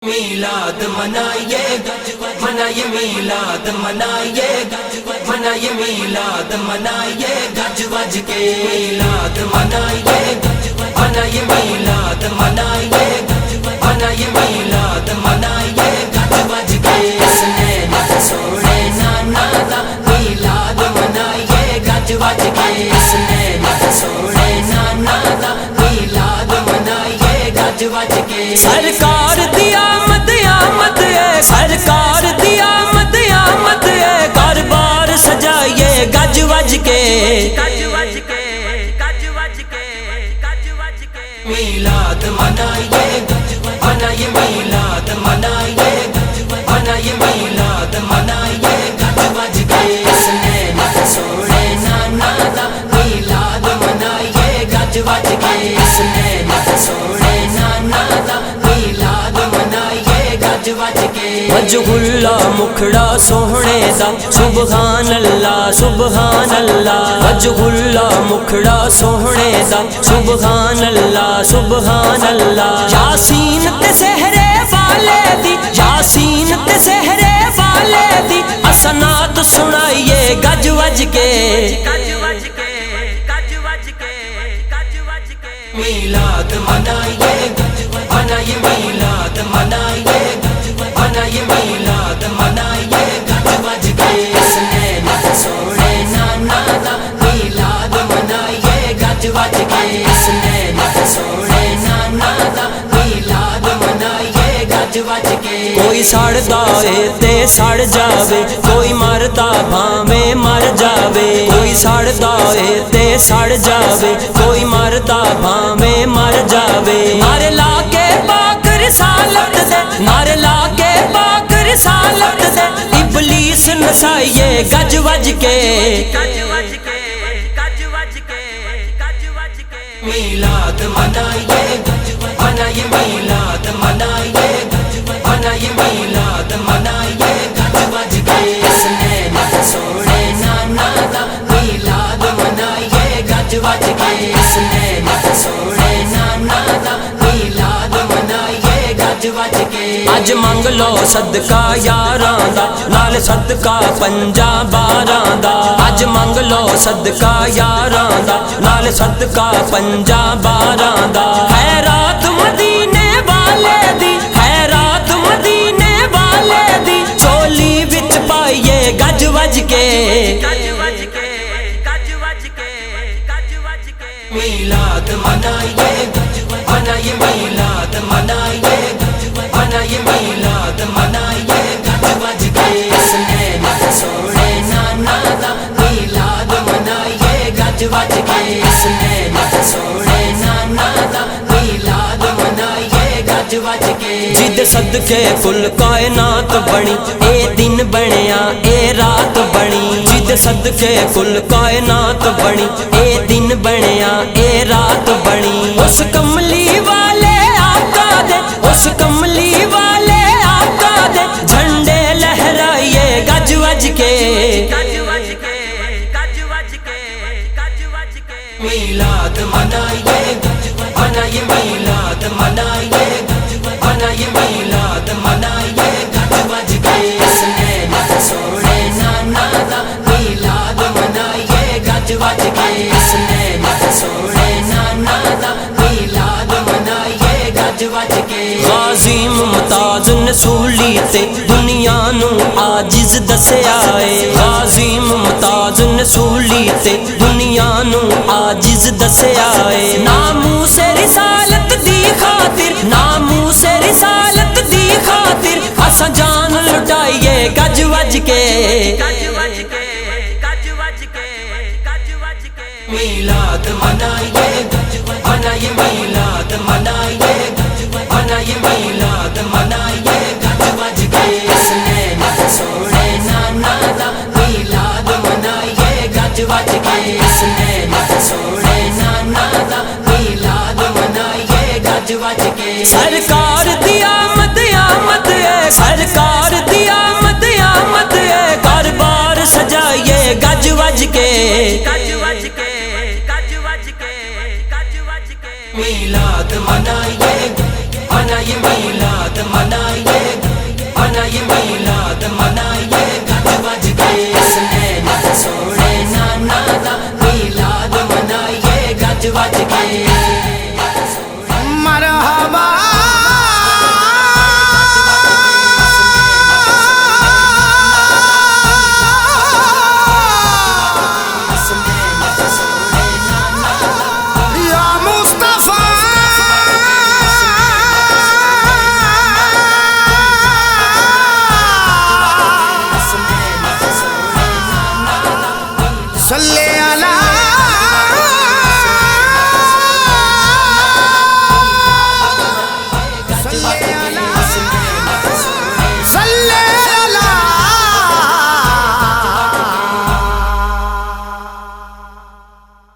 میلاد منائیے منائیے میلاد منائیے منائیے میلاد منائیے گج وج کے میلاد منائیے منائیے میلاد منائیے منائیے میلاد منائیے گج وج کے حسنین سونے نانا دا میلاد منائیے گج وج کے حسنین سونے نانا دا میلاد منائیے گج وج کے سرکار دی آمد آمد ہے، سرکار دی آمد آمد ہے، گھر بار سجائیے گج وج کے گج وج کے گج وج کے گج وج کے میلاد منائیے منائیے میلاد منائیے منائیے میلاد منائیے گج وج کے حسنین سونے نانا دا میلاد منائیے گج وج کے حسنین سونے نانا دا میلاد منائیے گج وج کے وجہ اللہ مکھڑا سوہنے دا سبحان اللہ سبحان اللہ، وجہ اللہ مکھڑا سوہنے دا سبحان اللہ سبحان اللہ، یاسین تے سحرے والے دی یاسین تے سحرے والے دی اسناد سنائیے گج وج کے گج وج کے گج وج کے گج وج کے میلاد منائیے منائیے میلاد منائیے منائیے میلاد منائیے گج وج کے حسنین سونے نانا دا میلاد منائیے گج وج کے حسنین سونے نانا دا میلاد منائیے گج وج کے کوئی سڑدا اے تے سڑ جاوے، کوئی مردا بھاویں مر جاوے، کوئی سڑدا اے تے سڑ جاوے، کوئی مردا بھاویں مر جاوے، نعرے لا کے پاک رسالت دے نعرے لا کے پاک رسالت دے ابلیس نسائیے گج وج کے گج وج کے گج وج کے گج وج کے میلاد منائیے منائیے میلاد منائیے منائیے میلاد منائیے گج وج کے حسنین سونے نانا دا میلاد منائیے گج وج کے حسنین سونے نانا دا میلاد منائیے گج وج کے اج منگ لو صدقہ یاراں دا نال صدقہ 50 12 دا، اج منگ لو صدقہ یاراں دا نال صدقہ 50 12 دا، خیرات مدینے والے دی خیرات مدینے والے دی چولی وچ پائیے گج وج کے گج وج کے گج وج کے گج وج کے میلاد منائیے منائیے میلاد منائیے منائیے میلاد منائیے گج وج کے حسنین سونے نانا دا میلاد منائیے گج وج کے حسنین سونے نانا دا میلاد منائیے گج وج کے جد صدقے کل کائنات بنی اے دن بنیا اے رات بنی، جد صدقے کل کائنات بنی اے دن بنیا اے رات بنی، اس کملی والے آقا دے اس کملی والے آقا دے جھنڈے لہرائیے گج وج کے گج وج کے گج وج کے گج وج کے میلاد منائیے منائیے میلاد منائیے منائیے میلاد منائیے گج وج کے حسنین سونے نانا دا میلاد منائیے گج وج کے حسنین سونے نانا دا میلاد منائیے گج وج کے غازی ممتاز نصولی تے دنیا نو عاجز دسیا اے، غازی ممتاز نصولی تے دنیا نو عاجز دسیا اے، ناموس رسالت دی خاطر ناموس رسالت دی خاطر اساں جان لٹائیے گج وج کے گج وج کے گج وج کے گج وج کے میلاد منائیے منائیے میلاد منائیے منائیے میلاد منائیے گج وج کے حسنین سونے نانا دا میلاد منائیے گج وج کے حسنین سونے نانا دا میلاد منائیے گج وج کے سرکار دی